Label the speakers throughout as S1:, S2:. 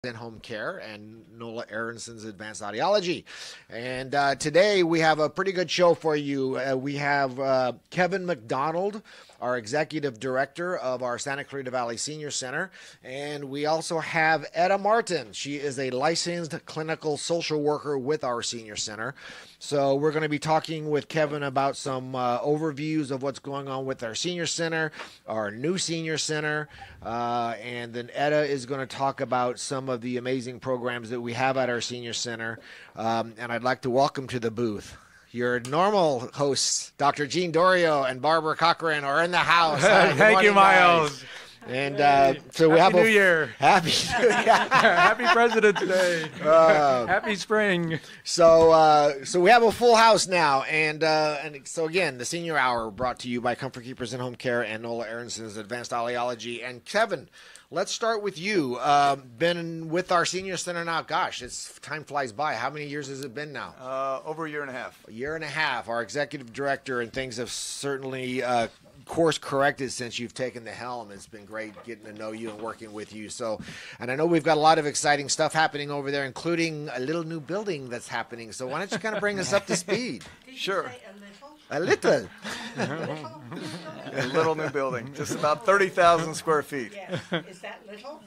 S1: in home care and Nola Aronson's advanced audiology. And today we have a pretty good show for you. We have Kevin McDonald, our executive director of our Santa Clarita Valley Senior Center. And we also have Etta Martin. She is a licensed clinical social worker with our senior center. So we're going to be talking with Kevin about some overviews of what's going on with our senior center, our new senior center, and then Etta is going to talk about some of the amazing programs that we have at our senior center. And I'd like to welcome to the booth your normal hosts, Dr. Jean Dorio and Barbara Cochran, are in the house.
S2: Thank you, Miles.
S1: Guys. And so we have
S2: Happy New Year.
S1: Happy
S2: Happy President's Day. Happy spring.
S1: So we have a full house now, and so again, the Senior Hour brought to you by Comfort Keepers in Home Care and Nola Aronson's Advanced Audiology. And Kevin, let's start with you. Been with our senior center now. Gosh, time flies by. How many years has it been now?
S3: Over a year and a half.
S1: A year and a half. Our executive director, and things have certainly course corrected since you've taken the helm. It's been great getting to know you and working with you. So, and I know we've got a lot of exciting stuff happening over there, including a little new building that's happening. So why don't you kind of bring us up to speed?
S3: Sure.
S1: A little.
S3: A little new building, just about 30,000 square feet.
S4: Yes. Is that little?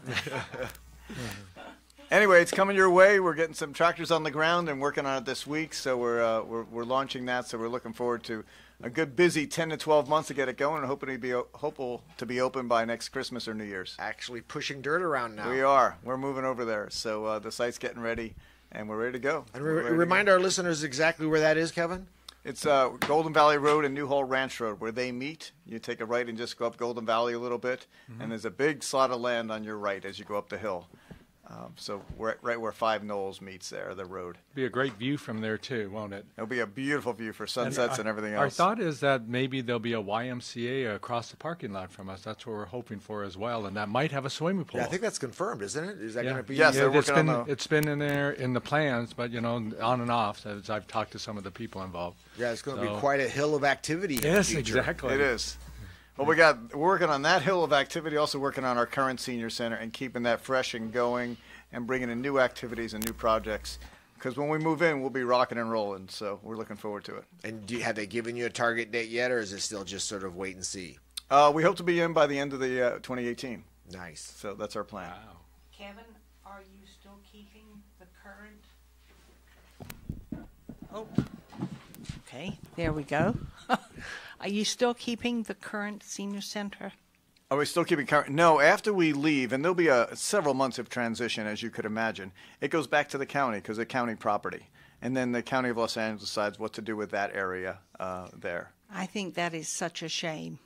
S3: Anyway, it's coming your way. We're getting some tractors on the ground and working on it this week. So we're launching that. So we're looking forward to a good busy 10 to 12 months to get it going, and hopeful to be open by next Christmas or New Year's.
S1: Actually pushing dirt around now.
S3: We are. We're moving over there. So the site's getting ready, and we're ready to go.
S1: And remind our listeners exactly where that is, Kevin.
S3: It's Golden Valley Road and Newhall Ranch Road where they meet. You take a right and just go up Golden Valley a little bit, and there's a big slot of land on your right as you go up the hill. So we're right where Five Knolls meets there, the road.
S2: Be a great view from there too, won't it?
S3: It'll be a beautiful view for sunsets and everything else.
S2: Our thought is that maybe there'll be a YMCA across the parking lot from us. That's what we're hoping for as well, and that might have a swimming pool.
S1: Yeah, I think that's confirmed, isn't it? Is that going to be?
S3: Yes, they're working on the...
S2: It's been in there in the plans, but on and off as I've talked to some of the people involved.
S1: Yeah, it's going to be quite a hill of activity.
S2: Yes,
S1: in the future.
S2: exactly.
S3: It is. Well, we're working on that hill of activity, also working on our current senior center and keeping that fresh and going and bringing in new activities and new projects. Because when we move in, we'll be rocking and rolling, so we're looking forward to it.
S1: And have they given you a target date yet, or is it still just sort of wait and see?
S3: We hope to be in by the end of the 2018.
S1: Nice.
S3: So that's our plan.
S2: Wow.
S4: Kevin, are you still keeping the current? Oh, okay, there we go. Are you still keeping the current senior center?
S3: Are we still keeping current? No, after we leave, and there'll be several months of transition, as you could imagine, it goes back to the county because it's county property. And then the County of Los Angeles decides what to do with that area there.
S4: I think that is such a shame.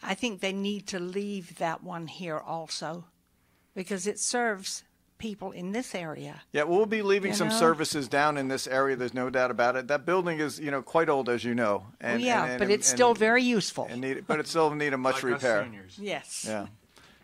S4: I think they need to leave that one here also because it serves people in this area.
S3: Yeah, we'll be leaving some services down in this area. There's no doubt about it. That building is, quite old, as you know. And,
S4: but it's still very useful.
S3: But it still need a much repair.
S4: Yes.
S3: Yeah.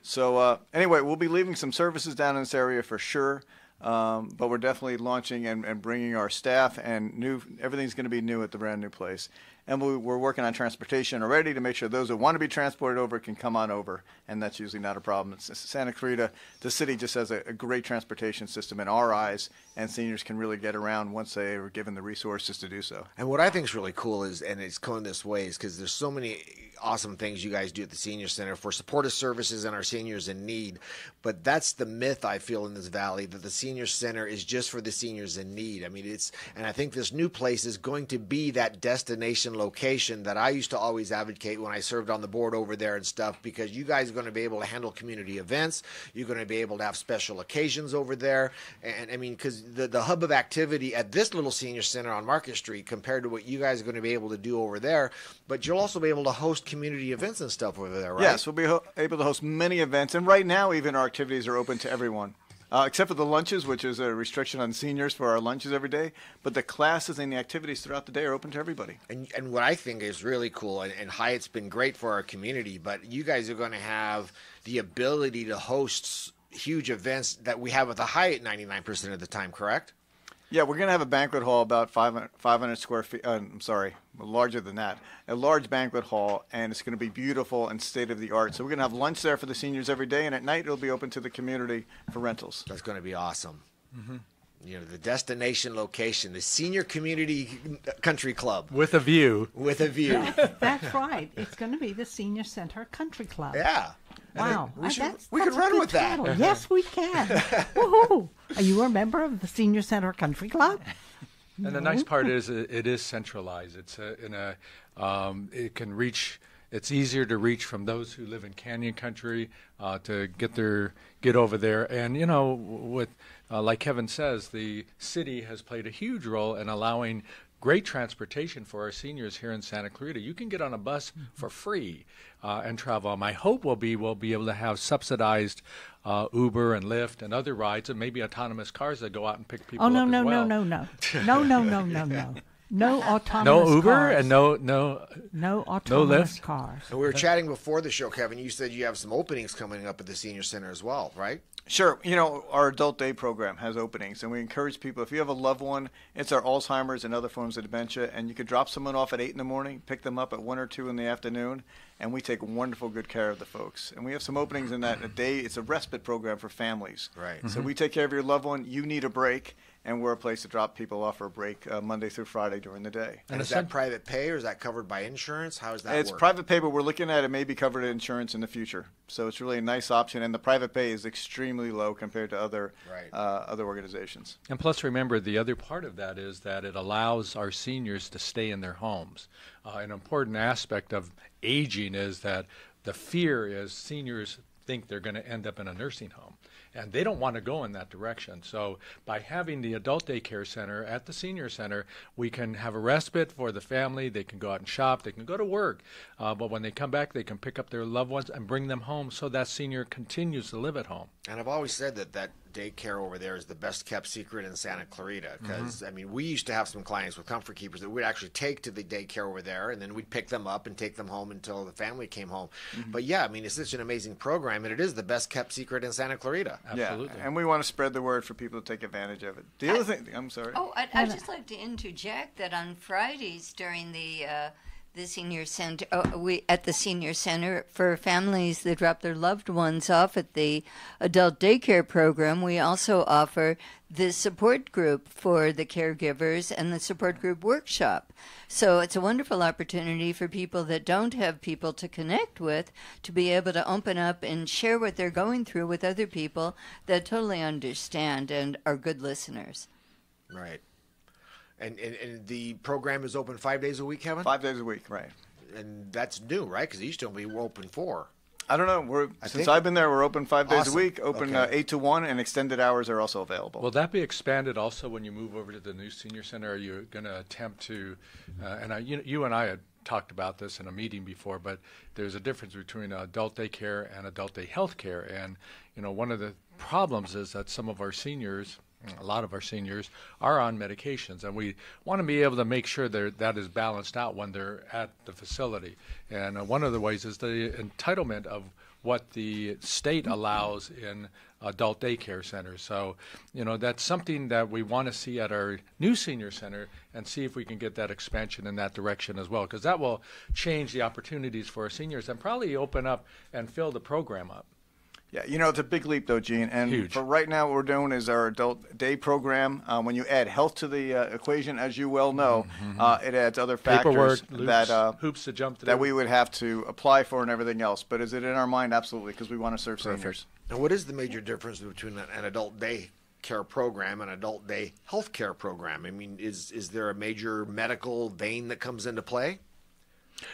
S3: So anyway, we'll be leaving some services down in this area for sure. But we're definitely launching and bringing our staff and everything's going to be new at the brand new place. And we're working on transportation already to make sure those who want to be transported over can come on over, and that's usually not a problem. Santa Clarita, the city just has a great transportation system in our eyes, and seniors can really get around once they are given the resources to do so.
S1: And what I think is really cool is, and it's going this way, is because there's so many awesome things you guys do at the Senior Center for supportive services and our seniors in need. But that's the myth I feel in this valley, that the Senior Center is just for the seniors in need. I mean, and I think this new place is going to be that destination location that I used to always advocate when I served on the board over there and stuff, because you guys are going to be able to handle community events. You're going to be able to have special occasions over there. And I mean, because the hub of activity at this little Senior Center on Market Street compared to what you guys are going to be able to do over there, but you'll also be able to host community events and stuff over there, right?
S3: Yes, we'll be able to host many events, and right now even our activities are open to everyone, except for the lunches, which is a restriction on seniors for our lunches every day, but the classes and the activities throughout the day are open to everybody.
S1: And what I think is really cool, and Hyatt's been great for our community, but you guys are going to have the ability to host huge events that we have at the Hyatt 99% of the time, correct?
S3: Yeah, we're going to have a banquet hall about 500 square feet. I'm sorry, larger than that. A large banquet hall, and it's going to be beautiful and state-of-the-art. So we're going to have lunch there for the seniors every day, and at night it'll be open to the community for rentals.
S1: That's going to be awesome. You know, the destination location, the Senior Community Country Club.
S2: With a view.
S1: With a view.
S4: That's right. It's going to be the Senior Center Country Club.
S1: Yeah.
S4: Wow.
S1: We could
S4: That's
S1: run
S4: a good
S1: with that.
S4: title. Yes, we can. Woohoo. Are you a member of the Senior Center Country Club?
S2: And the nice part is it is centralized. It's it can reach. It's easier to reach from those who live in Canyon Country to get over there. And you know, with like Kevin says, the city has played a huge role in allowing great transportation for our seniors here in Santa Clarita. You can get on a bus for free and travel. My hope will be we'll be able to have subsidized Uber and Lyft and other rides, and maybe autonomous cars that go out and pick people up as well.
S4: No. No autonomous
S2: No Uber
S4: cars.
S2: and no
S4: autonomous
S2: Lyft?
S4: cars.
S1: And we were chatting before the show, Kevin. You said you have some openings coming up at the Senior Center as well, right?
S3: Sure. You know, our adult day program has openings, and we encourage people, if you have a loved one, it's our Alzheimer's and other forms of dementia, and you could drop someone off at 8 in the morning, pick them up at 1 or 2 in the afternoon, and we take wonderful good care of the folks. And we have some openings in that a day. It's a respite program for families.
S1: Right.
S3: So we take care of your loved one. You need a break, and we're a place to drop people off for a break Monday through Friday during the day.
S1: And is that private pay or is that covered by insurance? How does that
S3: It's
S1: work?
S3: private pay, but we're looking at it may be covered in insurance in the future. So it's really a nice option, and the private pay is extremely low compared to other other organizations.
S2: And plus, remember, the other part of that is that it allows our seniors to stay in their homes. An important aspect of aging is that the fear is seniors think they're going to end up in a nursing home. And they don't want to go in that direction. So by having the adult daycare center at the senior center, we can have a respite for the family. They can go out and shop. They can go to work. But when they come back, they can pick up their loved ones and bring them home so that senior continues to live at home.
S1: And I've always said that daycare over there is the best kept secret in Santa Clarita because, I mean, we used to have some clients with comfort keepers that we'd actually take to the daycare over there, and then we'd pick them up and take them home until the family came home. But yeah, I mean, it's such an amazing program, and it is the best kept secret in Santa Clarita.
S2: Absolutely.
S3: Yeah, and we want to spread the word for people to take advantage of it. The other thing, I'm sorry.
S5: Oh, I'd just like to interject that on Fridays during the senior center, at the senior center for families that drop their loved ones off at the adult daycare program, we also offer the support group for the caregivers and the support group workshop. So it's a wonderful opportunity for people that don't have people to connect with to be able to open up and share what they're going through with other people that totally understand and are good listeners.
S1: Right. And the program is open 5 days a week, Kevin?
S3: 5 days a week, right.
S1: And that's new, right? Because it used to be open 4.
S3: I don't know. Since I've been there, we're open 5 days a week, open
S1: Okay.
S3: 8 to 1, and extended hours are also available.
S2: Will that be expanded also when you move over to the new senior center? Are you going to attempt to, you and I had talked about this in a meeting before, but there's a difference between adult daycare and adult day health care. And, you know, one of the problems is that some of our seniors, a lot of our seniors, are on medications, and we want to be able to make sure that is balanced out when they're at the facility. And one of the ways is the entitlement of what the state allows in adult daycare centers. So, you know, that's something that we want to see at our new senior center and see if we can get that expansion in that direction as well, because that will change the opportunities for our seniors and probably open up and fill the program up.
S3: Yeah, you know, it's a big leap, though, Gene. And
S2: Huge.
S3: for right now, what we're doing is our adult day program. When you add health to the equation, as you well know, it adds other factors
S2: Paperwork,
S3: that
S2: hoops to jump through.
S3: that we would have to apply for and everything else. But is it in our mind? Absolutely, because we want to serve
S2: Perfect.
S3: seniors.
S1: And what is the major difference between an adult day care program and adult day health care program? I mean, is there a major medical vein that comes into play?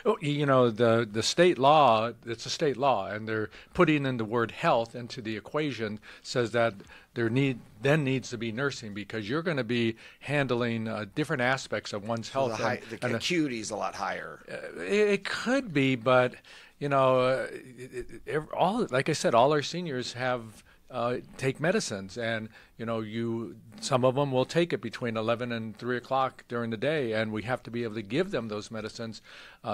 S2: Oh, you know, the state law, it's a state law, and they're putting in the word health into the equation, says that there needs to be nursing, because you're going to be handling different aspects of one's
S1: So
S2: health.
S1: the acuity is a lot higher.
S2: It could be, but, you know, like I said, all our seniors have take medicines, and you know, some of them will take it between 11 and 3 o'clock during the day, and we have to be able to give them those medicines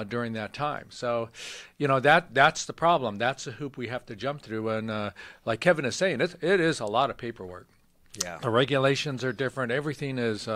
S2: during that time. So, you know, that's the problem. That's the hoop we have to jump through, and like Kevin is saying, it is a lot of paperwork.
S1: Yeah.
S2: The regulations are different. Everything is,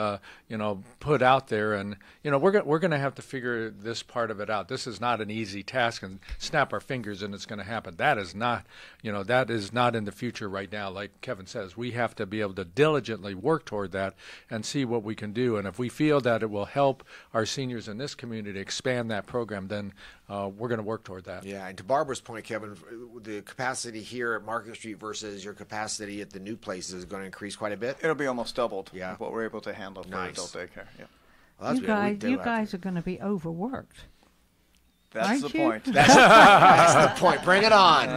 S2: put out there, and we're going to have to figure this part of it out. This is not an easy task, and snap our fingers and it's going to happen. That is not, that is not in the future right now. Like Kevin says, we have to be able to diligently work toward that and see what we can do. And if we feel that it will help our seniors in this community expand that program, then we're going to work toward that.
S1: Yeah, and to Barbara's point, Kevin, the capacity here at Market Street versus your capacity at the new place is going to increase quite a bit.
S3: It'll be almost doubled.
S1: Yeah.
S3: Of what we're able to handle for
S1: Nice.
S3: adult daycare. Yeah.
S1: Well,
S6: You guys are going to be overworked.
S3: That's
S6: Aren't
S3: the
S6: you?
S3: point.
S1: That's the point. Bring it on.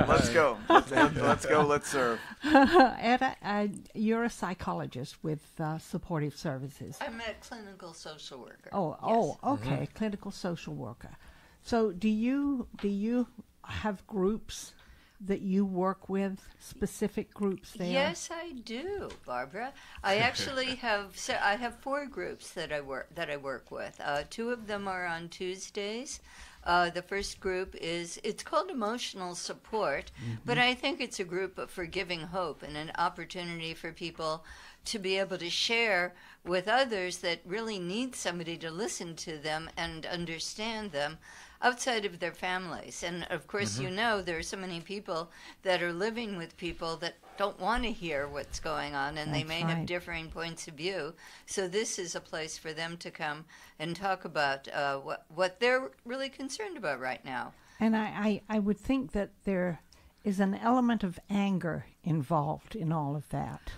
S3: Let's go. Let's go. Let's serve.
S6: Etta, you're a psychologist with supportive services.
S5: I'm a clinical social worker.
S6: Okay, clinical social worker. So do you have groups that you work with, specific groups there?
S5: Yes, I do, Barbara. I actually have 4 groups that I work with. 2 of them are on Tuesdays. The first group it's called Emotional Support, but I think it's a group for giving hope and an opportunity for people to be able to share with others that really need somebody to listen to them and understand them outside of their families. And of course, there are so many people that are living with people that don't want to hear what's going on, and they may have differing points of view. So this is a place for them to come and talk about what they're really concerned about right now.
S6: And I would think that there is an element of anger involved in all of that.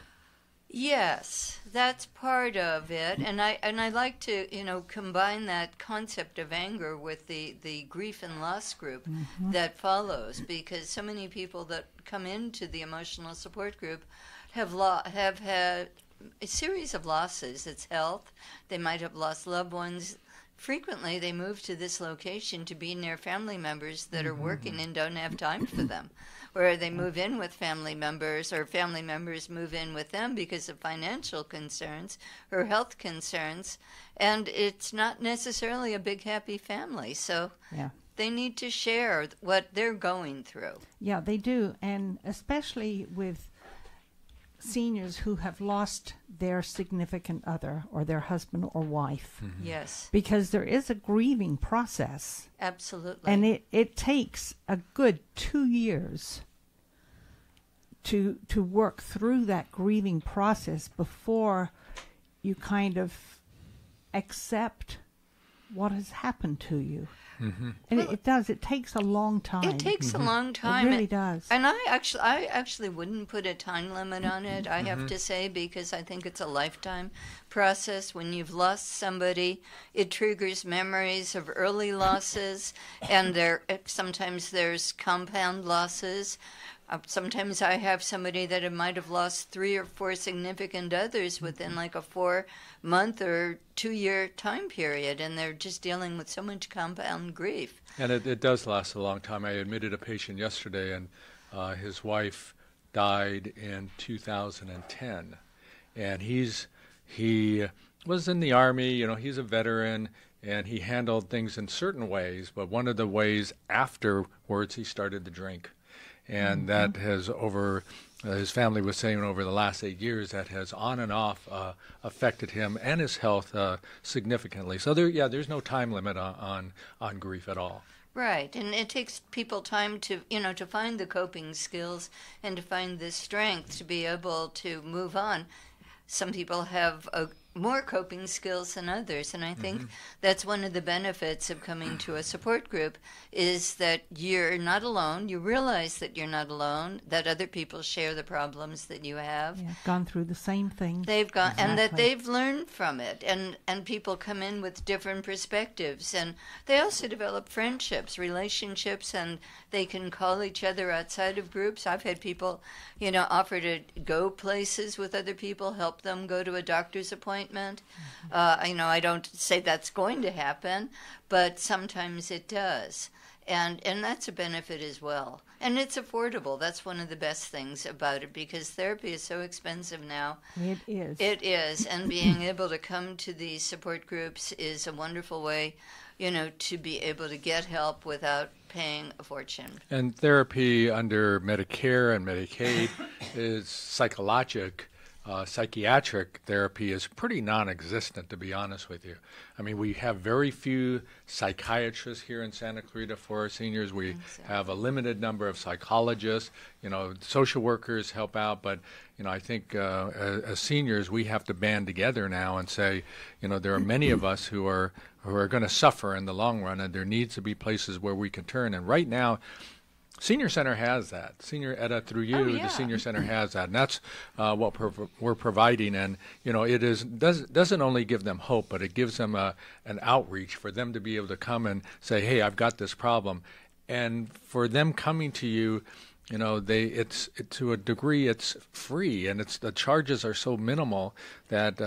S5: Yes, that's part of it, and I like to combine that concept of anger with the grief and loss group that follows, because so many people that come into the emotional support group have had a series of losses. It's health. They might have lost loved ones. Frequently, they move to this location to be near family members that are working and don't have time for them, or they move in with family members, or family members move in with them because of financial concerns or health concerns, and it's not necessarily a big, happy family. So they need to share what they're going through.
S6: Yeah, they do, and especially with seniors who have lost their significant other or their husband or wife.
S5: Yes.
S6: Because there is a grieving process.
S5: Absolutely.
S6: And it takes a good 2 years to work through that grieving process before you kind of accept what has happened to you. And it does. It takes a long time.
S5: It takes a long time.
S6: It really does.
S5: And I actually wouldn't put a time limit on it, I have to say, because I think it's a lifetime process. When you've lost somebody, it triggers memories of early losses, and sometimes there's compound losses. Sometimes I have somebody that might have lost 3 or 4 significant others within like a 4-month or 2-year time period, and they're just dealing with so much compound grief.
S2: And it does last a long time. I admitted a patient yesterday, and his wife died in 2010, and he was in the Army. He's a veteran, and he handled things in certain ways. But one of the ways afterwards, he started to drink. And that has his family was saying over the last 8 years, that has on and off affected him and his health significantly. So there's no time limit on grief at all.
S5: Right, and it takes people time to find the coping skills and to find the strength to be able to move on. Some people have more coping skills than others, and I think that's one of the benefits of coming to a support group, is that you're not alone. You realize that you're not alone, that other people share the problems that you have.
S6: Yeah, gone through the same thing.
S5: They've gone, and that they've learned from it, and people come in with different perspectives, and they also develop friendships, relationships, and they can call each other outside of groups. I've had people, offer to go places with other people, help them go to a doctor's appointment. I don't say that's going to happen, but sometimes it does. And that's a benefit as well. And it's affordable. That's one of the best things about it, because therapy is so expensive now.
S6: It is.
S5: It is. And being able to come to these support groups is a wonderful way, to be able to get help without paying a fortune.
S2: And therapy under Medicare and Medicaid is psychologic psychiatric therapy is pretty non-existent, to be honest with you. I mean, we have very few psychiatrists here in Santa Clarita for our seniors. We have a limited number of psychologists. Social workers help out, but I think as seniors we have to band together now and say, there are many of us who are going to suffer in the long run, and there needs to be places where we can turn. And right now, Senior Center has that. Senior Edda, through you, the Senior Center has that, and that's what we're providing. And it doesn't only give them hope, but it gives them an outreach for them to be able to come and say, "Hey, I've got this problem," and for them coming to you, it's to a degree it's free, and the charges are so minimal that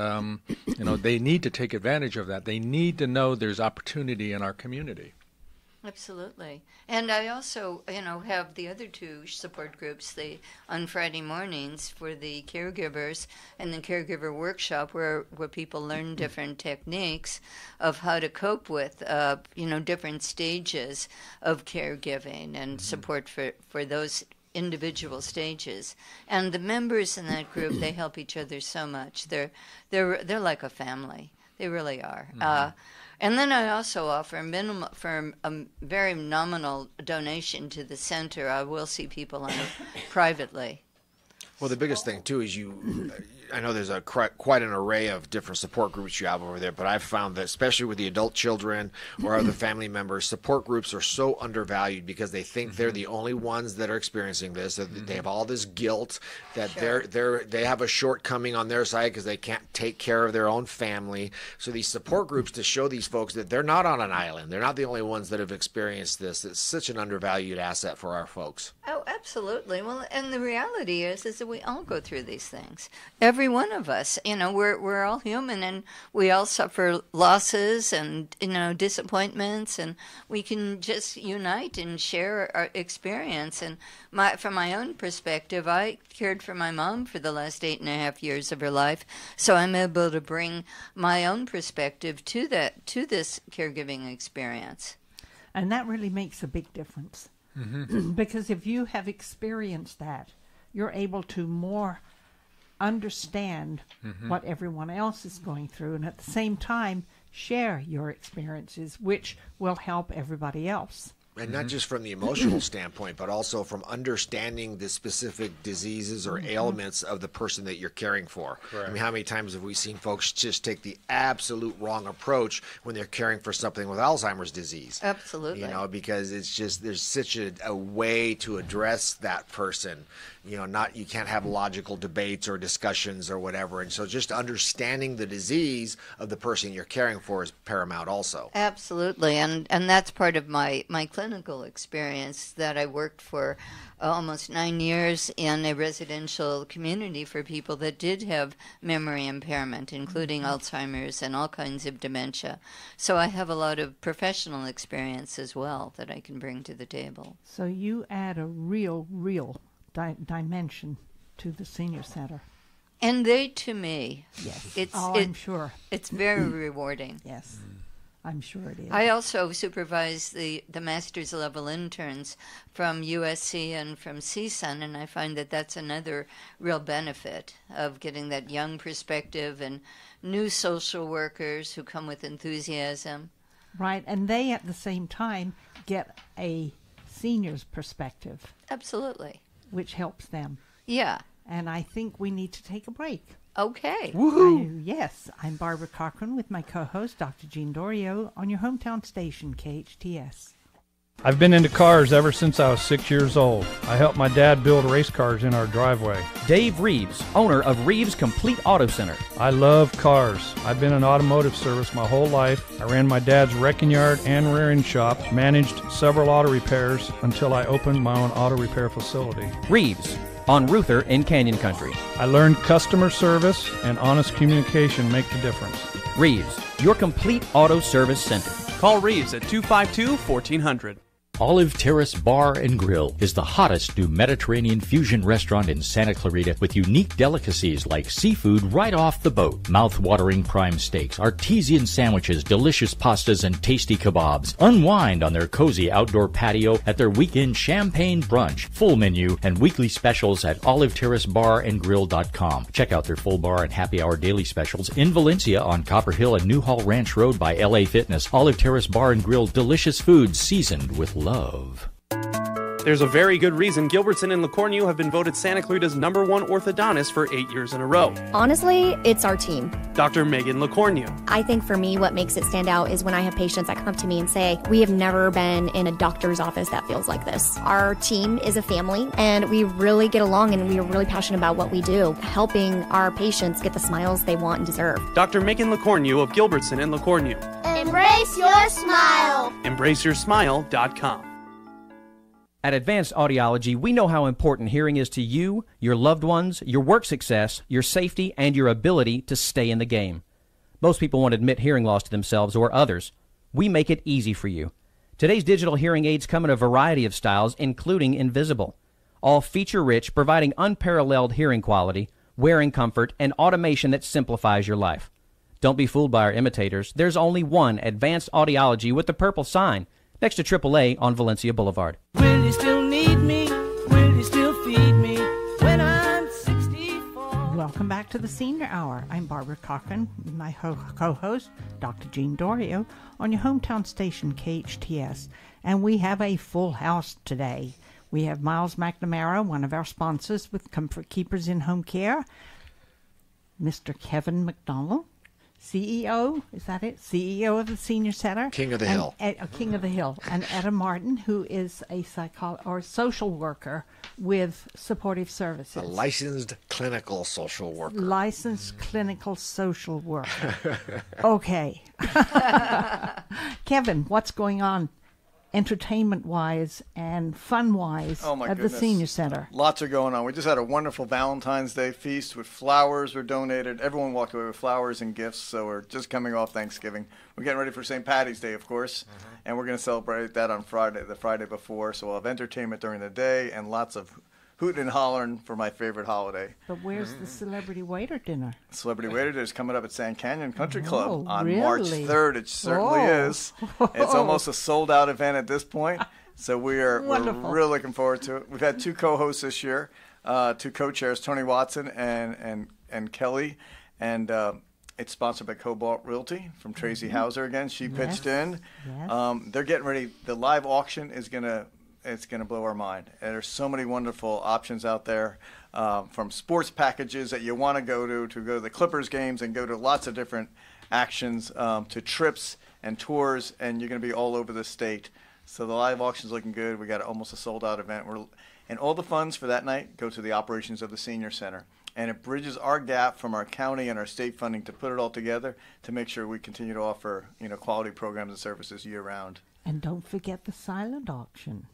S2: they need to take advantage of that. They need to know there's opportunity in our community.
S5: Absolutely. And I also, have the other two support groups on Friday mornings for the caregivers, and the caregiver workshop where people learn different techniques of how to cope with, different stages of caregiving and support for those individual stages. And the members in that group, they help each other so much. They're like a family. They really are. And then I also offer a very nominal donation to the center. I will see people on it privately.
S1: Well, the biggest thing, too, is I know there's quite an array of different support groups you have over there, but I've found that especially with the adult children or other family members, support groups are so undervalued because they think they're the only ones that are experiencing this. They have all this guilt that they have a shortcoming on their side because they can't take care of their own family. So these support groups to show these folks that they're not on an island. They're not the only ones that have experienced this. It's such an undervalued asset for our folks.
S5: Oh, absolutely. Well, and the reality is that we all go through these things. Every one of us, we're all human, and we all suffer losses and disappointments, and we can just unite and share our experience. And from my own perspective, I cared for my mom for the last 8.5 years of her life, so I'm able to bring my own perspective to this caregiving experience.
S6: And that really makes a big difference. Because if you have experienced that, you're able to more understand what everyone else is going through, and at the same time share your experiences, which will help everybody else.
S1: And not just from the emotional standpoint, but also from understanding the specific diseases or ailments of the person that you're caring for. Correct. I mean, how many times have we seen folks just take the absolute wrong approach when they're caring for something with Alzheimer's disease?
S5: Absolutely.
S1: Because it's just there's such a way to address that person. You can't have logical debates or discussions or whatever. And so just understanding the disease of the person you're caring for is paramount also.
S5: Absolutely. And that's part of my clinical experience, that I worked for almost 9 years in a residential community for people that did have memory impairment, including Alzheimer's and all kinds of dementia. So I have a lot of professional experience as well that I can bring to the table.
S6: So you add a real dimension to the senior center.
S5: And they to me.
S6: Yes. I'm sure.
S5: It's very rewarding.
S6: Yes. I'm sure it is.
S5: I also supervise the master's level interns from USC and from CSUN, and I find that that's another real benefit of getting that young perspective and new social workers who come with enthusiasm.
S6: Right, and they at the same time get a senior's perspective.
S5: Absolutely.
S6: Which helps them.
S5: Yeah.
S6: And I think we need to take a break.
S5: Okay.
S6: Woohoo! Yes, I'm Barbara Cochran with my co-host, Dr. Jean Dorio, on your hometown station, KHTS.
S7: I've been into cars ever since I was 6 years old. I helped my dad build race cars in our driveway.
S8: Dave Reeves, owner of Reeves Complete Auto Center.
S7: I love cars. I've been in automotive service my whole life. I ran my dad's wrecking yard and rear-end shop, managed several auto repairs until I opened my own auto repair facility.
S8: Reeves, on Ruther in Canyon Country.
S7: I learned customer service and honest communication make the difference.
S8: Reeves, your complete auto service center.
S9: Call Reeves at 252-1400. Olive Terrace Bar and Grill is the hottest new Mediterranean fusion restaurant in Santa Clarita with unique delicacies like seafood right off the boat, mouth-watering prime steaks, artesian sandwiches, delicious pastas, and tasty kebabs. Unwind on their cozy outdoor patio at their weekend champagne brunch. Full menu and weekly specials at oliveterracebarandgrill.com. Check out their full bar and happy hour daily specials in Valencia on Copper Hill and Newhall Ranch Road by LA Fitness. Olive Terrace Bar and Grill, delicious food seasoned with love.
S10: There's a very good reason Gilbertson and LaCourneau have been voted Santa Clarita's #1 orthodontist for 8 years in a row.
S11: Honestly, it's our team.
S10: Dr. Megan LaCourneau.
S11: I think for me, what makes it stand out is when I have patients that come up to me and say, we have never been in a doctor's office that feels like this. Our team is a family, and we really get along, and we are really passionate about what we do, helping our patients get the smiles they want and deserve.
S10: Dr. Megan LaCourneau of Gilbertson and LaCourneau.
S12: Embrace your smile.
S10: EmbraceYourSmile.com.
S8: At Advanced Audiology, we know how important hearing is to you, your loved ones, your work success, your safety, and your ability to stay in the game. Most people won't admit hearing loss to themselves or others. We make it easy for you. Today's digital hearing aids come in a variety of styles, including invisible. All feature-rich, providing unparalleled hearing quality, wearing comfort, and automation that simplifies your life. Don't be fooled by our imitators. There's only one Advanced Audiology with the purple sign next to AAA on Valencia Boulevard.
S13: Will you still need me? Will you still feed me when I'm 64?
S6: Welcome back to the Senior Hour. I'm Barbara Cochran, my co-host, Dr. Jean Dorio, on your hometown station, KHTS. And we have a full house today. We have Miles McNamara, one of our sponsors with Comfort Keepers in Home Care, Mr. Kevin McDonald, CEO, is that it? CEO of the Senior Center.
S1: King of the Hill.
S6: King of the Hill. And Etta Martin, who is a social worker with Supportive Services.
S1: A licensed clinical social worker.
S6: Licensed clinical social worker. Okay. Kevin, what's going on entertainment-wise and fun-wise at the Senior Center?
S3: Lots are going on. We just had a wonderful Valentine's Day feast with flowers were donated. Everyone walked away with flowers and gifts, so we're just coming off Thanksgiving. We're getting ready for St. Patty's Day, of course, and we're going to celebrate that on Friday, the Friday before. So we'll have entertainment during the day and lots of hooting and hollering for my favorite holiday.
S6: But where's the celebrity waiter dinner?
S3: Celebrity waiter dinner is coming up at Sand Canyon Country Club on
S6: really?
S3: March 3rd. It certainly is. It's almost a sold-out event at this point, so we're really looking forward to it. We've had two co-hosts this year, two co-chairs, Tony Watson and Kelly, and it's sponsored by Cobalt Realty from Tracy Hauser again. She pitched in. Yes. They're getting ready. The live auction is it's going to blow our mind. And there's so many wonderful options out there, from sports packages that you want to go to the Clippers games and go to lots of different actions, to trips and tours, and you're going to be all over the state. So the live auction's looking good. We got almost a sold-out event. And all the funds for that night go to the operations of the Senior Center. And it bridges our gap from our county and our state funding to put it all together to make sure we continue to offer quality programs and services year-round.
S6: And don't forget the silent auction.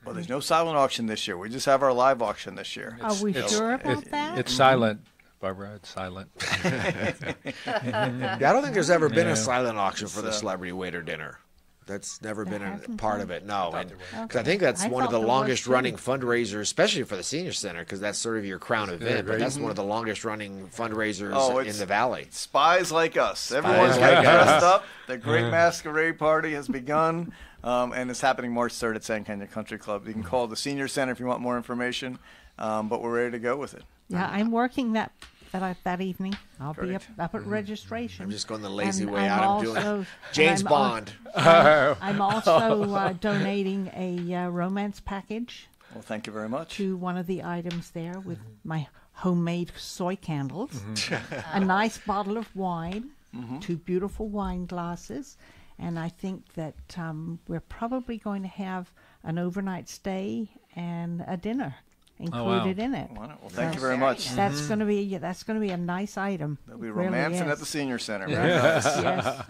S3: Well, there's no silent auction this year. We just have our live auction this year.
S6: Are we sure about that?
S2: It's silent, Barbara. It's silent.
S1: I don't think there's ever been a silent auction for the celebrity waiter dinner. That's never been a part of it, no. Because I think that's one of the longest-running fundraisers, especially for the Senior Center, because that's sort of your crown event. But that's one of the longest-running fundraisers in the Valley.
S3: Spies like us. Everyone's getting dressed up. The great masquerade party has begun, and it's happening March 3rd at Sand Canyon Country Club. You can call the Senior Center if you want more information, but we're ready to go with it.
S6: Yeah, I'm working that evening. I'll be up at registration.
S1: I'm just going the lazy way out. I'm doing James Bond.
S6: I'm also donating a romance package.
S3: Well, thank you very much.
S6: To one of the items there with my homemade soy candles, a nice bottle of wine, 2 beautiful wine glasses, and I think that we're probably going to have an overnight stay and a dinner included in it.
S3: Well, thank you very much.
S6: That's going to be a nice item.
S3: There'll be romancing at the Senior Center. Very
S6: nice.
S3: Yes.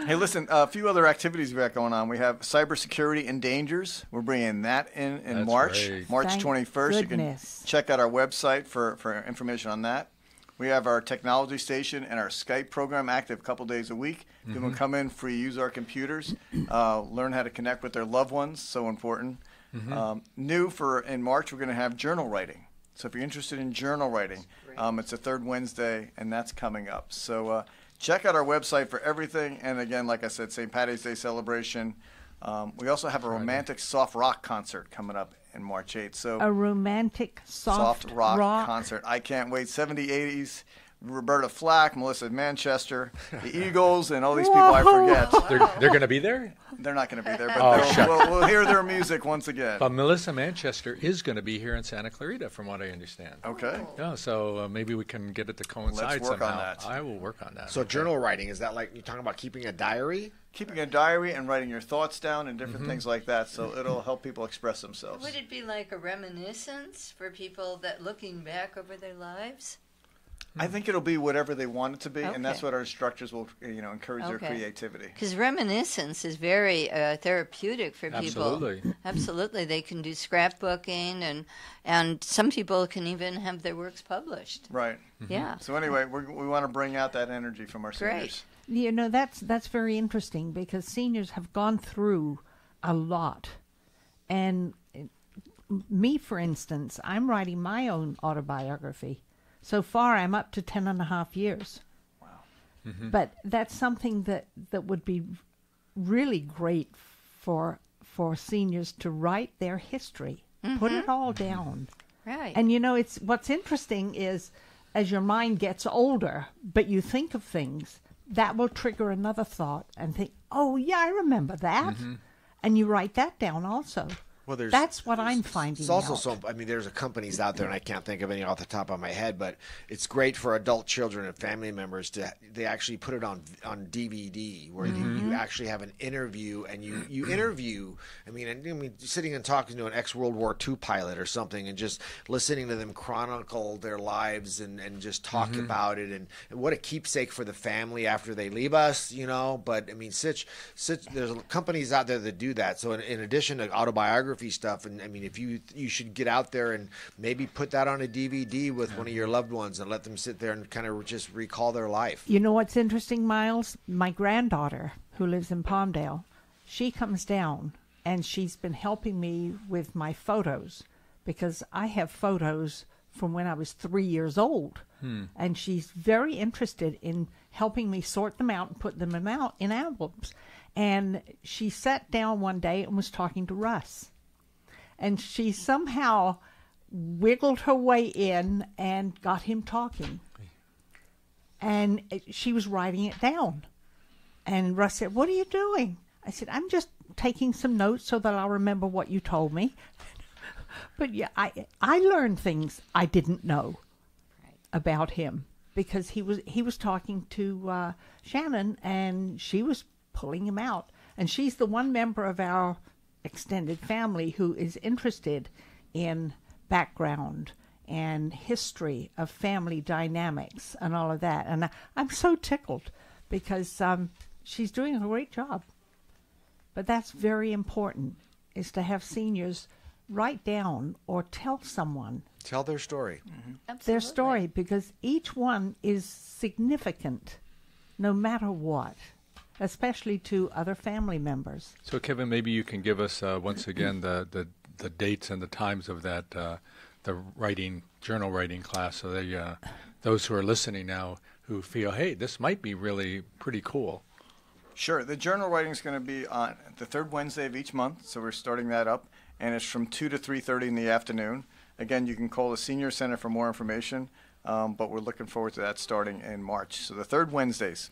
S3: Hey, listen, a few other activities we got going on. We have cybersecurity and dangers. We're bringing that in March, March 21st. You can check out our website for information on that. We have our technology station and our Skype program active a couple days a week. People can come in, free use our computers, learn how to connect with their loved ones, so important. New for in March, we're going to have journal writing. So if you're interested in journal writing, it's the third Wednesday, and that's coming up. So check out our website for everything. And again, like I said, St. Patty's Day celebration. We also have a romantic soft rock concert coming up in March 8th. So
S6: a romantic soft rock
S3: concert. I can't wait. 70s, 80s. Roberta Flack, Melissa Manchester, the Eagles, and all these people I forget.
S2: They're going to be there?
S3: They're not going to be there, but we'll hear their music once again.
S2: But Melissa Manchester is going to be here in Santa Clarita, from what I understand.
S3: Okay.
S2: Yeah, so maybe we can get it to coincide
S3: Let's work
S2: somehow.
S3: on that.
S2: I will work on that.
S1: So journal writing, is that like you're talking about keeping a diary?
S3: Keeping a diary and writing your thoughts down and different things like that, so it'll help people express themselves.
S5: Would it be like a reminiscence for people that looking back over their lives?
S3: I think it'll be whatever they want it to be, and that's what our instructors will, encourage their creativity.
S5: Because reminiscence is very therapeutic for people.
S2: Absolutely.
S5: Absolutely. They can do scrapbooking, and some people can even have their works published.
S3: Right.
S5: Yeah.
S3: So anyway, we want to bring out that energy from our seniors.
S6: That's very interesting, because seniors have gone through a lot. And me, for instance, I'm writing my own autobiography. So far, I'm up to 10.5 years.
S3: Wow.
S6: But that's something that would be really great for seniors to write their history, put it all down.
S5: Right.
S6: And it's what's interesting is, as your mind gets older, but you think of things, that will trigger another thought and think, oh yeah, I remember that, and you write that down also.
S1: Well,
S6: that's what I'm finding.
S1: There's also there's companies out there, and I can't think of any off the top of my head, but it's great for adult children and family members they actually put it on DVD, where you actually have an interview, and you interview. I mean, sitting and talking to an ex-World War II pilot or something, and just listening to them chronicle their lives and just talk about it, and what a keepsake for the family after they leave us, But I mean, there's companies out there that do that. So in addition to autobiography stuff, and I mean, if you should get out there and maybe put that on a DVD with one of your loved ones and let them sit there and kind of just recall their life.
S6: You know what's interesting, Miles? My granddaughter, who lives in Palmdale, she comes down and she's been helping me with my photos, because I have photos from when I was 3 years old, and she's very interested in helping me sort them out and put them in albums. And she sat down one day and was talking to Russ. And she somehow wiggled her way in and got him talking. And she was writing it down. And Russ said, "What are you doing?" I said, "I'm just taking some notes so that I'll remember what you told me." But yeah, I learned things I didn't know about him, because he was talking to Shannon, and she was pulling him out. And she's the one member of our extended family who is interested in background and history of family dynamics and all of that. And I'm so tickled, because she's doing a great job. But that's very important, is to have seniors write down or tell someone.
S1: Tell their story.
S6: Their story, because each one is significant no matter what, especially to other family members.
S2: So, Kevin, maybe you can give us once again the dates and the times of that the journal writing class, so those who are listening now who feel, hey, this might be really pretty cool.
S3: Sure. The journal writing is going to be on the third Wednesday of each month, so we're starting that up, and it's from 2 to 3:30 in the afternoon. Again, you can call the Senior Center for more information, but we're looking forward to that starting in March. So the third Wednesdays.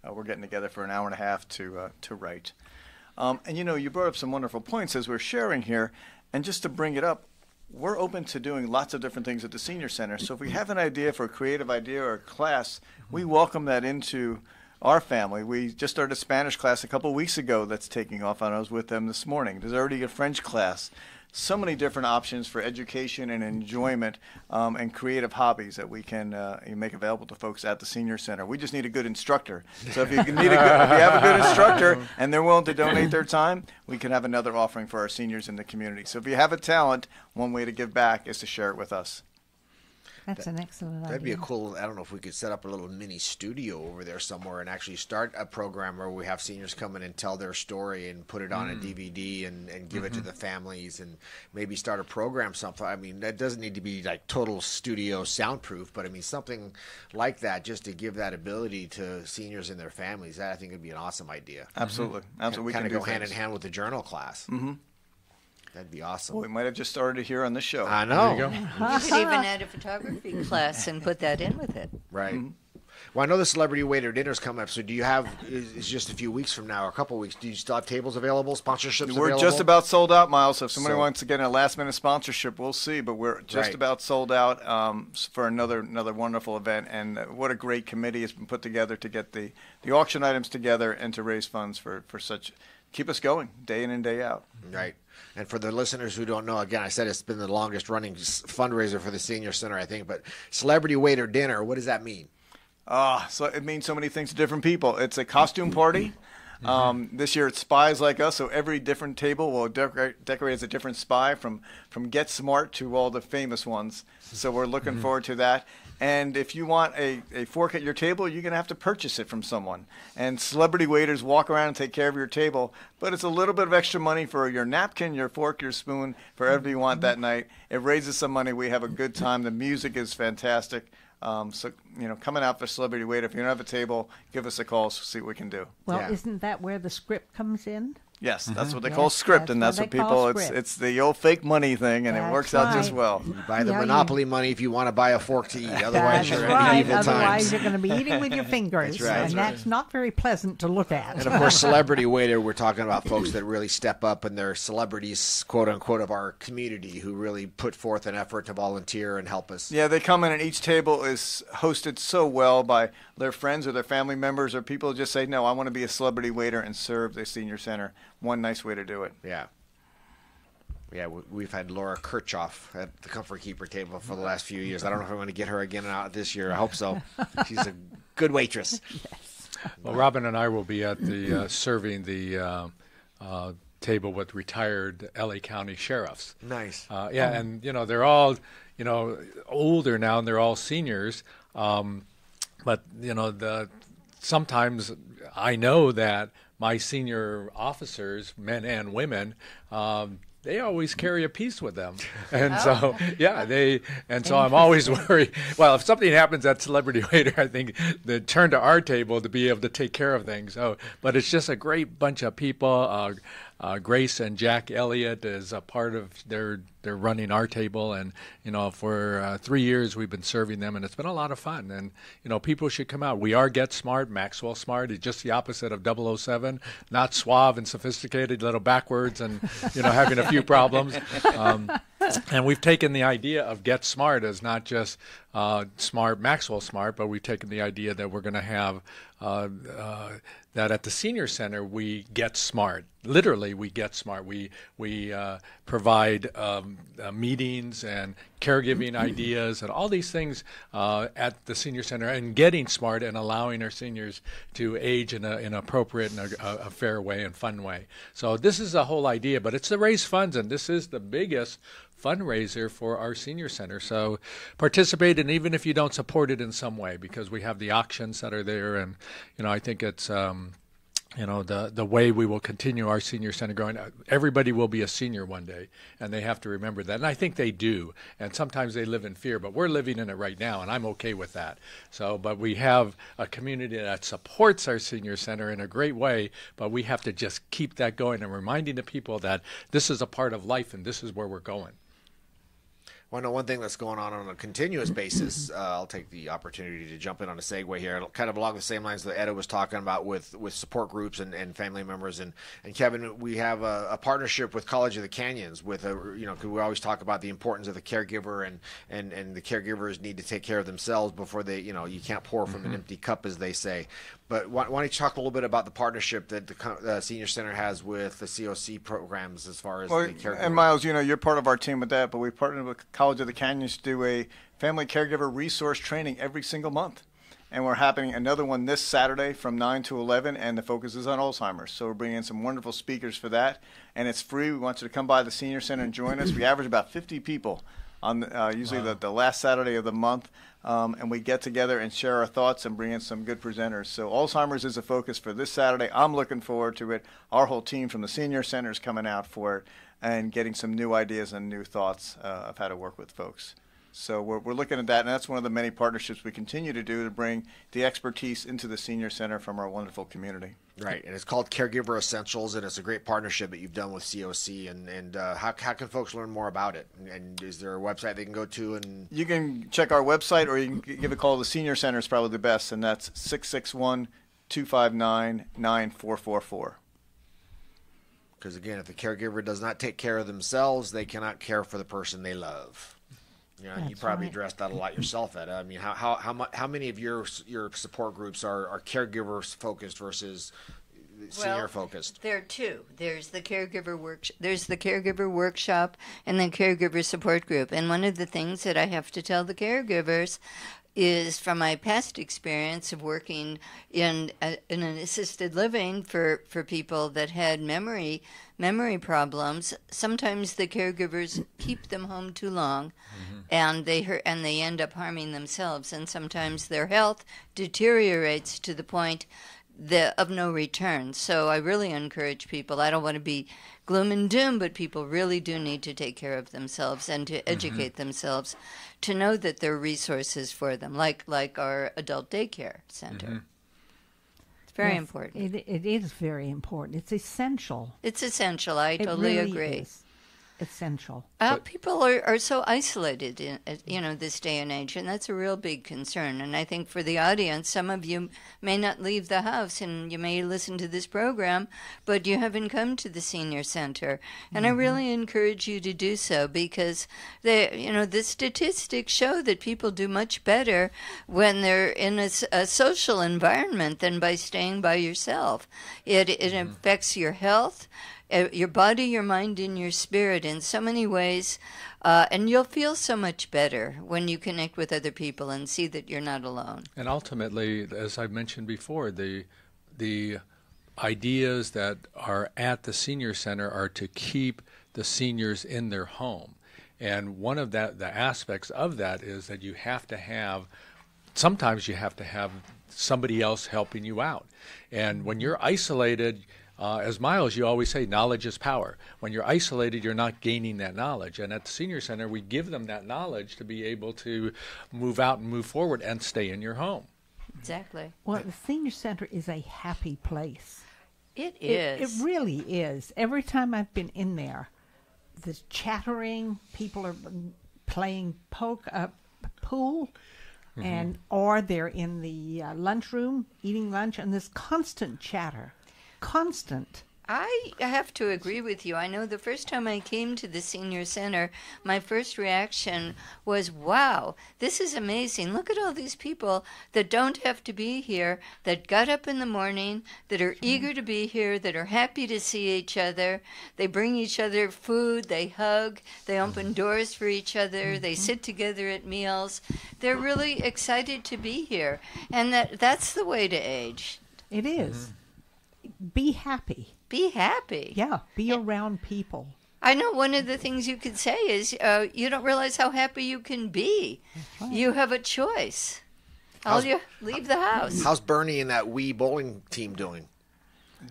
S3: We're getting together for an hour and a half to write. And you brought up some wonderful points as we're sharing here. And just to bring it up, we're open to doing lots of different things at the Senior Center. So if we have an idea for a creative idea or a class, we welcome that into our family. We just started a Spanish class a couple weeks ago that's taking off, and I was with them this morning. There's already a French class. So many different options for education and enjoyment and creative hobbies that we can make available to folks at the Senior Center. We just need a good instructor. So if you have a good instructor and they're willing to donate their time, we can have another offering for our seniors in the community. So if you have a talent, one way to give back is to share it with us.
S6: That's an excellent idea.
S1: That'd be a cool, I don't know if we could set up a little mini studio over there somewhere and actually start a program where we have seniors come in and tell their story and put it on a DVD and give it to the families, and maybe start a program, something. I mean, that doesn't need to be like total studio soundproof, but I mean, something like that just to give that ability to seniors and their families. That I think would be an awesome idea.
S3: Absolutely. Absolutely. We
S1: kind of
S3: can
S1: go
S3: do
S1: hand in
S3: things.
S1: hand with the journal class. That'd be awesome.
S3: Well, we might have just started here on this show.
S1: I know.
S2: There you go.
S5: You could even add a photography class and put that in with it.
S1: Right. Well, I know the Celebrity Waiter Dinner's coming up, so do you have, it's just a few weeks from now, or a couple of weeks, do you still have tables available, sponsorships
S3: We're
S1: available?
S3: just about sold out, Miles. So if somebody
S1: So-
S3: wants to get a last-minute sponsorship, we'll see. But we're just
S1: Right.
S3: about sold out for another wonderful event. And what a great committee has been put together to get the auction items together and to raise funds for such, keep us going day in and day out.
S1: Right. And for the listeners who don't know, again, I said it's been the longest running fundraiser for the Senior Center, I think, but Celebrity Waiter Dinner, what does that mean?
S3: So it means so many things to different people. It's a costume party. This year it's spies like us, so every different table will decorate as a different spy, from Get Smart to all the famous ones. So we're looking forward to that. And if you want a fork at your table, you're going to have to purchase it from someone. And celebrity waiters walk around and take care of your table, but it's a little bit of extra money for your napkin, your fork, your spoon, for whatever you want that night. It raises some money. We have a good time. The music is fantastic. So, coming out for Celebrity Waiter, if you don't have a table, give us a call, see what we can do.
S6: Well,
S1: Yeah.
S6: isn't that where the script comes in?
S3: Yes, that's what they
S6: Yes,
S3: call script,
S6: that's
S3: and
S6: what
S3: that's
S6: they
S3: what
S6: call
S3: people,
S6: script.
S3: it's the old fake money thing, and it
S6: That's
S3: works out just
S6: right.
S3: well.
S1: You buy the
S6: Yeah,
S1: Monopoly money if you want to buy a fork to eat. Otherwise,
S6: That's
S1: you're in
S6: right.
S1: evil
S6: Otherwise,
S1: times.
S6: you're going to be eating with your fingers,
S1: That's right.
S6: and that's not very pleasant to look at.
S1: And of course, Celebrity Waiter, we're talking about folks that really step up, and they're celebrities, quote unquote, of our community who really put forth an effort to volunteer and help us.
S3: Yeah, they come in, and each table is hosted so well by their friends or their family members, or people just say, no, I want to be a celebrity waiter and serve the senior center. One nice way to do it.
S1: Yeah. Yeah, we've had Laura Kirchhoff at the Comfort Keeper table for the last few years. I don't know if I'm going to get her again out this year. I hope so. She's a good waitress.
S2: Well, Robin and I will be at the serving the table with retired LA County sheriffs.
S1: Nice.
S2: And they're all older now, and they're all seniors. But sometimes I know that my senior officers, men and women, they always carry a piece with them. And so I'm always worried. Well, if something happens at Celebrity Waiter, I think they turn to our table to be able to take care of things. But it's just a great bunch of people. Grace and Jack Elliott is a part of they're running our table, and for 3 years we've been serving them, and it's been a lot of fun. And people should come out. We are Get Smart, Maxwell Smart. It's just the opposite of 007, not suave and sophisticated, a little backwards, and having a few problems. And we've taken the idea of Get Smart as not just smart, Maxwell Smart, but we've taken the idea that we're going to have that at the senior center we get smart. Literally, we get smart. We provide meetings and caregiving ideas and all these things at the senior center, and getting smart and allowing our seniors to age in an appropriate and a fair way and fun way. So this is the whole idea, but it's to raise funds, and this is the biggest fundraiser for our senior center. So participate, and even if you don't support it in some way, because we have the auctions that are there, and I think it's the way we will continue our senior center growing. Everybody will be a senior one day, and they have to remember that. And I think they do. And sometimes they live in fear, but we're living in it right now, and I'm okay with that. But we have a community that supports our senior center in a great way, but we have to just keep that going and reminding the people that this is a part of life and this is where we're going.
S1: Well, I know one thing that's going on a continuous basis. I'll take the opportunity to jump in on a segue here, kind of along the same lines that Etta was talking about with support groups and family members. And Kevin, we have a partnership with College of the Canyons with because we always talk about the importance of the caregiver, and the caregivers need to take care of themselves before they, you can't pour from an empty cup, as they say. But why don't you talk a little bit about the partnership that the Senior Center has with the COC programs as far as the caregiver?
S3: And Miles, you're part of our team with that, but we partnered with College of the Canyons to do a family caregiver resource training every single month. And we're having another one this Saturday from 9 to 11, and the focus is on Alzheimer's. So we're bringing in some wonderful speakers for that, and it's free. We want you to come by the Senior Center and join us. We average about 50 people on usually the last Saturday of the month. And we get together and share our thoughts and bring in some good presenters. So Alzheimer's is a focus for this Saturday. I'm looking forward to it. Our whole team from the Senior Center is coming out for it and getting some new ideas and new thoughts of how to work with folks. So we're looking at that, and that's one of the many partnerships we continue to do to bring the expertise into the Senior Center from our wonderful community.
S1: Right, and it's called Caregiver Essentials, and it's a great partnership that you've done with COC. And how can folks learn more about it? And is there a website they can go to? And
S3: you can check our website, or you can give a call to the Senior Center. Is probably the best, and that's 661-259-9444.
S1: Because again, if the caregiver does not take care of themselves, they cannot care for the person they love. You know, you probably addressed that a lot yourself, Ed. I mean, how many of your support groups are caregivers focused versus senior focused?
S5: There are two. There's the caregiver workshop and the caregiver support group. And one of the things that I have to tell the caregivers is, from my past experience of working in an assisted living for people that had memory problems, sometimes the caregivers keep them home too long, and they end up harming themselves, and sometimes their health deteriorates to the point of no return. So I really encourage people. I don't want to be gloom and doom, but people really do need to take care of themselves and to educate themselves, to know that there are resources for them, like our adult daycare center. It's very important.
S6: It is very important. It's essential.
S5: It's essential. I totally agree.
S6: Is essential.
S5: People are so isolated in this day and age, and that's a real big concern. And I think for the audience, some of you may not leave the house, and you may listen to this program, but you haven't come to the Senior Center. And I really encourage you to do so, because the statistics show that people do much better when they're in a social environment than by staying by yourself. It affects your health, your body, your mind, and your spirit in so many ways, and you'll feel so much better when you connect with other people and see that you're not alone.
S2: And ultimately, as I mentioned before, the ideas that are at the Senior Center are to keep the seniors in their home. And one of the aspects of that is that sometimes you have to have somebody else helping you out. And when you're isolated, as Miles, you always say, knowledge is power. When you're isolated, you're not gaining that knowledge. And at the Senior Center, we give them that knowledge to be able to move out and move forward and stay in your home.
S5: Exactly.
S6: Well, the Senior Center is a happy place.
S5: It is.
S6: It really is. Every time I've been in there, there's chattering, people are playing pool, or they're in the lunchroom eating lunch, and there's constant chatter. Constant.
S5: I have to agree with you. I know the first time I came to the Senior Center, my first reaction was, wow, this is amazing. Look at all these people that don't have to be here, that got up in the morning, that are eager to be here, that are happy to see each other. They bring each other food, they hug, they open doors for each other, they sit together at meals. They're really excited to be here. And that's the way to age.
S6: It is. Be happy.
S5: Be happy.
S6: Yeah, be around people.
S5: I know one of the things you could say is you don't realize how happy you can be. Right. You have a choice. You leave the house.
S1: How's Bernie and that Wii bowling team doing?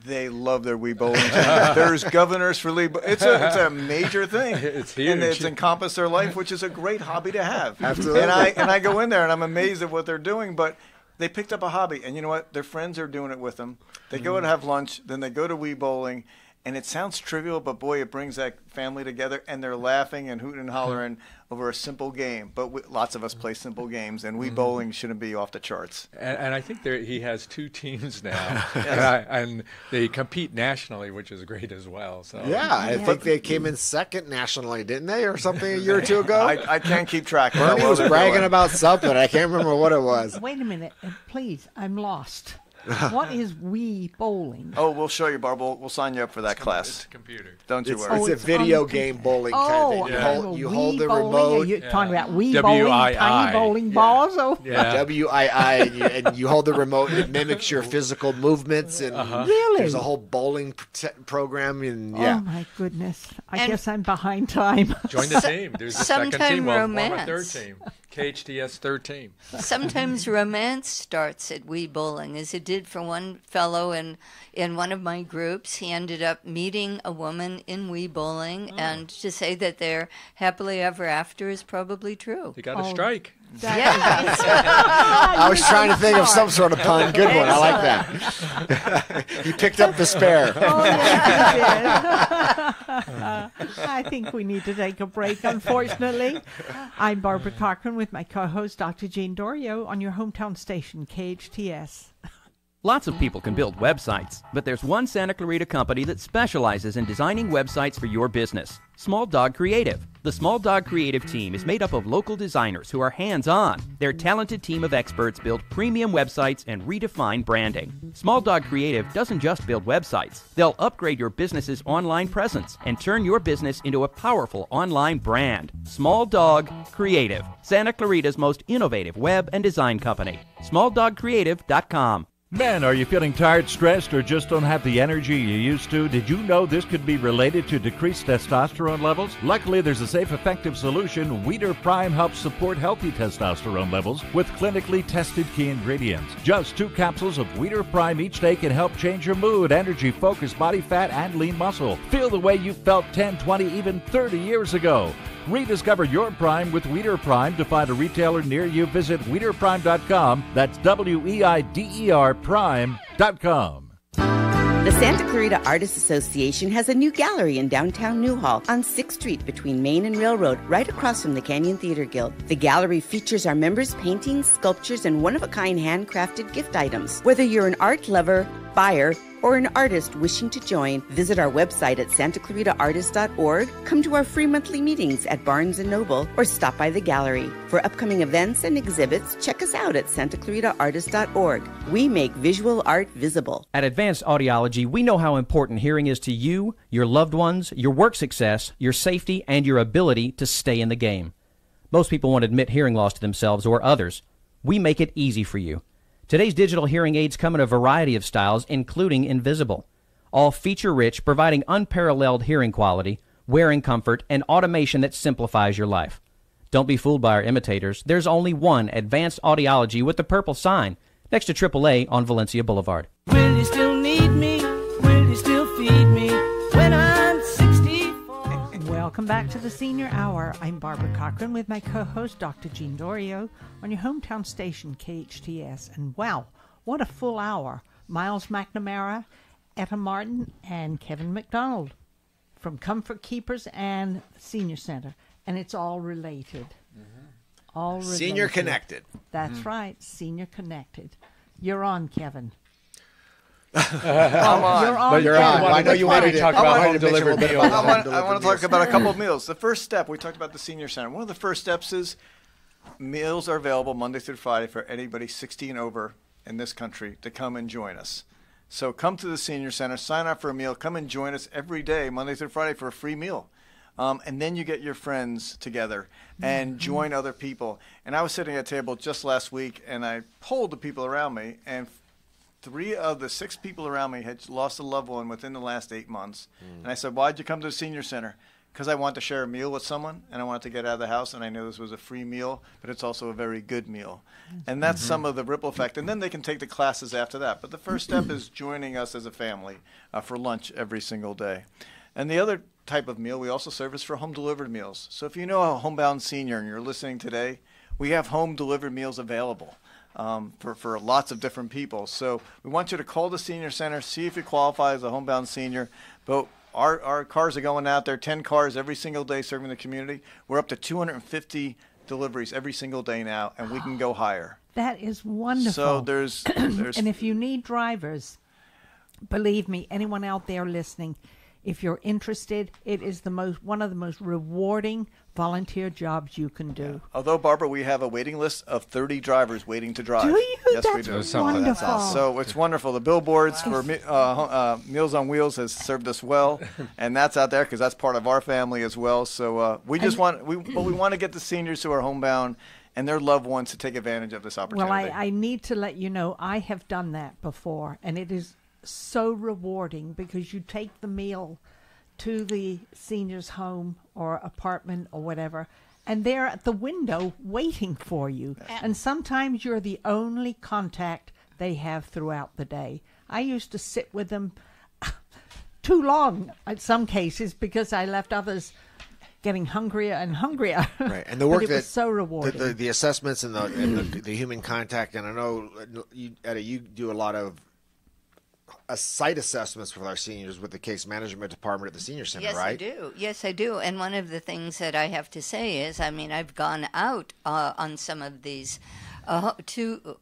S3: They love their Wii bowling team. There's governors for Wii. It's a major thing.
S2: It's huge.
S3: And it's encompassed their life, which is a great hobby to have.
S1: Absolutely.
S3: And I go in there and I'm amazed at what they're doing, but they picked up a hobby, and you know what? Their friends are doing it with them. They go and have lunch, then they go to Wii bowling, and it sounds trivial, but boy, it brings that family together, and they're laughing and hooting and hollering over a simple game. But lots of us play simple games, and Wii bowling shouldn't be off the charts.
S2: And I think he has 2 teams now,
S3: Yes.
S2: and they compete nationally, which is great as well. So
S1: Yeah, I think they came in second nationally, didn't they, or something a year or two ago?
S3: I can't keep track.
S1: Bernie was bragging about something. I can't remember what it was.
S6: Wait a minute, please. I'm lost. What is Wii bowling?
S3: Oh, we'll show you, Barbara. We'll sign you up for that class.
S2: It's a computer.
S3: Don't you worry.
S1: It's a video game bowling kind of thing. You hold the remote.
S6: You're talking about Wii bowling, tiny bowling balls. Oh,
S1: WII, and you hold the remote. And it mimics your physical movements, and
S6: Really?
S1: there's a whole bowling program. And
S6: Oh my goodness! I guess I'm behind time.
S2: Join the team. There's a second team. We'll form a third
S5: romance.
S2: team. KHTS third team.
S5: Sometimes romance starts at Wii Bowling, as it did for one fellow in one of my groups. He ended up meeting a woman in Wii Bowling, and to say that they're happily ever after is probably true.
S2: You got a strike.
S1: I was trying to think of some sort of pun. Good one. I like that. He picked up the spare.
S6: Oh, yes, he did. I think we need to take a break, unfortunately. I'm Barbara Cochran with my co-host, Dr. Jean Dorio, on your hometown station, KHTS.
S8: Lots of people can build websites, but there's one Santa Clarita company that specializes in designing websites for your business. Small Dog Creative. The Small Dog Creative team is made up of local designers who are hands-on. Their talented team of experts build premium websites and redefine branding. Small Dog Creative doesn't just build websites. They'll upgrade your business's online presence and turn your business into a powerful online brand. Small Dog Creative, Santa Clarita's most innovative web and design company. SmallDogCreative.com.
S14: Men, are you feeling tired, stressed, or just don't have the energy you used to? Did you know this could be related to decreased testosterone levels? Luckily, there's a safe, effective solution. Weeder Prime helps support healthy testosterone levels with clinically tested key ingredients. Just 2 capsules of Weeder Prime each day can help change your mood, energy, focus, body fat, and lean muscle. Feel the way you felt 10, 20, even 30 years ago. Rediscover your Prime with Weeder Prime. To find a retailer near you, visit WeederPrime.com. That's WEIDER Prime.com.
S15: The Santa Clarita Artists Association has a new gallery in downtown Newhall on 6th Street between Main and Railroad, right across from the Canyon Theater Guild. The gallery features our members' paintings, sculptures, and one-of-a-kind handcrafted gift items. Whether you're an art lover, buyer, or an artist wishing to join, visit our website at santaclaritaartist.org, come to our free monthly meetings at Barnes & Noble, or stop by the gallery. For upcoming events and exhibits, check us out at santaclaritaartist.org. We make visual art visible.
S8: At Advanced Audiology, we know how important hearing is to you, your loved ones, your work success, your safety, and your ability to stay in the game. Most people won't admit hearing loss to themselves or others. We make it easy for you. Today's digital hearing aids come in a variety of styles, including invisible. All feature-rich, providing unparalleled hearing quality, wearing comfort, and automation that simplifies your life. Don't be fooled by our imitators. There's only one Advanced Audiology with the purple sign next to AAA on Valencia Boulevard.
S13: Will you still need me? Will you still feed me when I'm 64?
S6: Welcome back to the Senior Hour. I'm Barbara Cochran with my co-host, Dr. Jean Dorio, on your hometown station, KHTS. And wow, what a full hour. Miles McNamara, Etta Martin, and Kevin McDonald from Comfort Keepers and Senior Center. And it's all related. All related.
S1: Senior connected.
S6: That's right, Senior connected. You're on, Kevin.
S3: I'm on.
S6: You're on.
S1: But you're on. I know you wanted to
S2: talk about home delivered meals.
S3: I want to talk about a couple of meals. The first step, we talked about the Senior Center. One of the first steps is meals are available Monday through Friday for anybody 60 and over in this country to come and join us. So come to the Senior Center, sign up for a meal, come and join us every day, Monday through Friday, for a free meal. And then you get your friends together and join other people. And I was sitting at a table just last week, and I polled the people around me, and 3 of the 6 people around me had lost a loved one within the last 8 months. And I said, why'd you come to the Senior Center? Because I want to share a meal with someone, and I wanted to get out of the house, and I knew this was a free meal, but it's also a very good meal. And that's some of the ripple effect. And then they can take the classes after that. But the first step is joining us as a family for lunch every single day. And the other type of meal we also serve is for home-delivered meals. So if you know a homebound senior and you're listening today, we have home-delivered meals available. For lots of different people. So we want you to call the Senior Center, see if you qualify as a homebound senior. But our cars are going out there, 10 cars every single day serving the community. We're up to 250 deliveries every single day now, and we can go higher.
S6: That is wonderful.
S3: So there's
S6: and if you need drivers, believe me, anyone out there listening, If you're interested, it is one of the most rewarding volunteer jobs you can do.
S3: Although, Barbara, we have a waiting list of 30 drivers waiting to drive.
S6: Do you?
S3: Yes, we do.
S6: That's wonderful.
S3: So it's wonderful. The billboards for Meals on Wheels has served us well, and that's out there because that's part of our family as well. So we want to get the seniors who are homebound and their loved ones to take advantage of this opportunity.
S6: Well, I need to let you know I have done that before, and it is so rewarding because you take the meal to the senior's home or apartment or whatever, and they're at the window waiting for you. And sometimes you're the only contact they have throughout the day. I used to sit with them too long in some cases because I left others getting hungrier and hungrier.
S1: Right, and the work
S6: but it
S1: that
S6: was so rewarding.
S1: The assessments and the human contact, and I know Etta, you do a lot of site assessments with our seniors with the case management department at the senior center, right?
S5: Yes, I do. And one of the things that I have to say is, I mean, I've gone out on some of these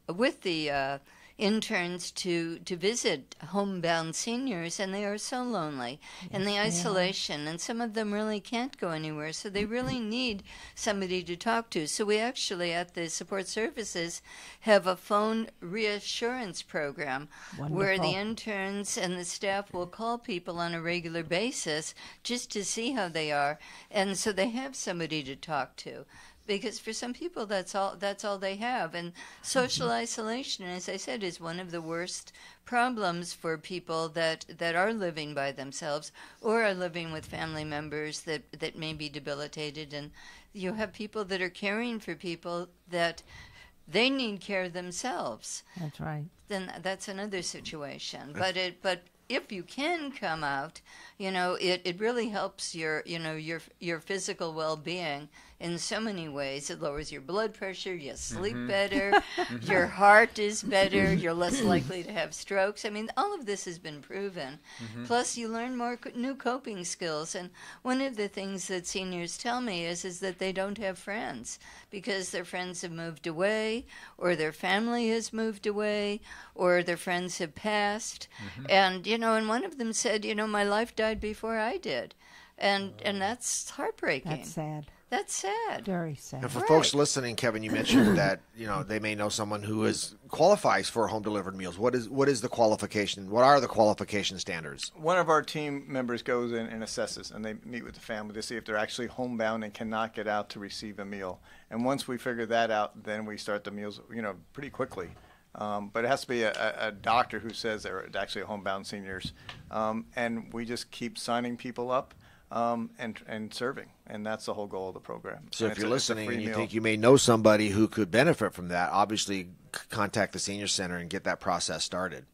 S5: with the interns to visit homebound seniors, and they are so lonely and the isolation, and some of them really can't go anywhere, so they really need somebody to talk to. So we actually at the support services have a phone reassurance program where the interns and the staff will call people on a regular basis just to see how they are, and so they have somebody to talk to. Because for some people, that's all they have. And social isolation, as I said, is one of the worst problems for people that are living by themselves or are living with family members that may be debilitated. And you have people that are caring for people that they need care themselves.
S6: That's right.
S5: Then that's another situation. But if you can come out, it really helps your physical well-being in so many ways. It lowers your blood pressure, you sleep better, your heart is better, you're less likely to have strokes. I mean, all of this has been proven. Plus, you learn more new coping skills. And one of the things that seniors tell me is that they don't have friends because their friends have moved away, or their family has moved away, or their friends have passed. And, and one of them said, my life died before I did. And that's heartbreaking.
S6: That's sad.
S5: That's sad.
S6: Very sad.
S1: And for folks listening, Kevin, you mentioned that they may know someone who qualifies for home delivered meals. What is the qualification? What are the qualification standards?
S3: One of our team members goes in and assesses, and they meet with the family to see if they're actually homebound and cannot get out to receive a meal. And once we figure that out, then we start the meals, pretty quickly. But it has to be a doctor who says they're actually homebound seniors, and we just keep signing people up. And serving, and that's the whole goal of the program.
S1: So if you're listening and you think you may know somebody who could benefit from that, obviously contact the senior center and get that process started.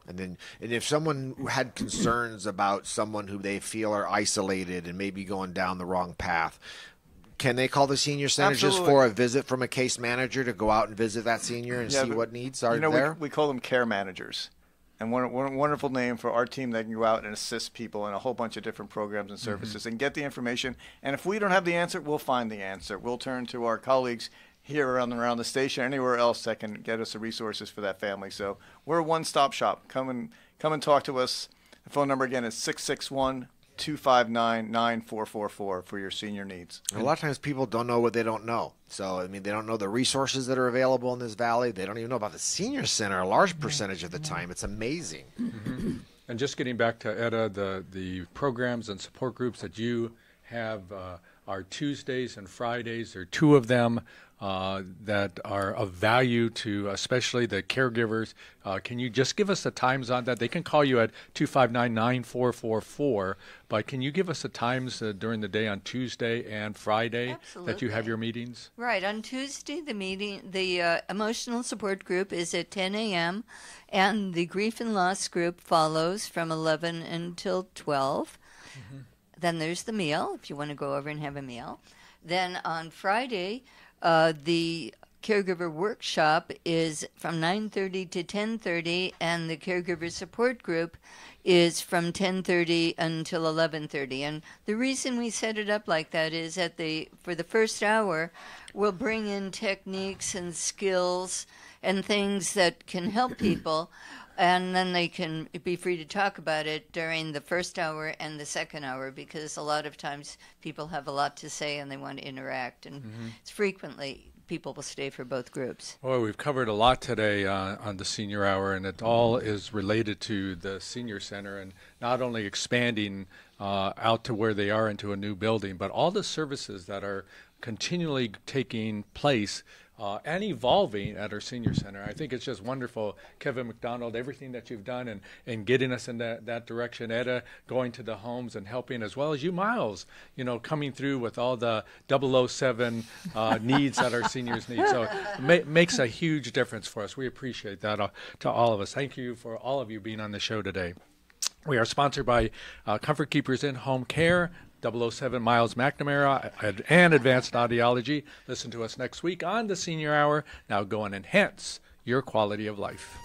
S1: And if someone had concerns about someone who they feel are isolated and maybe going down the wrong path, can they call the senior center just for a visit from a case manager to go out and visit that senior and see what needs are there?
S3: We call them care managers. And one wonderful name for our team that can go out and assist people in a whole bunch of different programs and services and get the information. And if we don't have the answer, we'll find the answer. We'll turn to our colleagues here around the station, anywhere else that can get us the resources for that family. So we're a one-stop shop. Come and talk to us. The phone number again is 661-259-9444 for your senior needs.
S1: A lot of times people don't know what they don't know. So, they don't know the resources that are available in this valley. They don't even know about the senior center a large percentage of the time. It's amazing.
S2: And just getting back to Etta, the programs and support groups that you have are Tuesdays and Fridays. There are two of them that are of value to especially the caregivers. Can you just give us the times on that? They can call you at 259-9444, but can you give us the times during the day on Tuesday and Friday that you have your meetings?
S5: Right. On Tuesday, the emotional support group is at 10 a.m., and the grief and loss group follows from 11 until 12. Then there's the meal, if you want to go over and have a meal. Then on Friday, the caregiver workshop is from 9:30 to 10:30, and the caregiver support group is from 10:30 until 11:30. And the reason we set it up like that is for the first hour, we'll bring in techniques and skills and things that can help people. And then they can be free to talk about it during the first hour and the second hour, because a lot of times people have a lot to say and they want to interact. And it's frequently people will stay for both groups.
S2: Boy, we've covered a lot today on the Senior Hour, and it all is related to the Senior Center and not only expanding out to where they are into a new building, but all the services that are continually taking place and evolving at our Senior Center. I think it's just wonderful, Kevin McDonald, everything that you've done and getting us in that direction. Etta going to the homes and helping, as well as you, Miles, coming through with all the 007 needs that our seniors need. So it makes a huge difference for us. We appreciate that to all of us. Thank you for all of you being on the show today. We are sponsored by Comfort Keepers In-Home Care, 007 Miles McNamara, and Advanced Audiology. Listen to us next week on the Senior Hour. Now go and enhance your quality of life.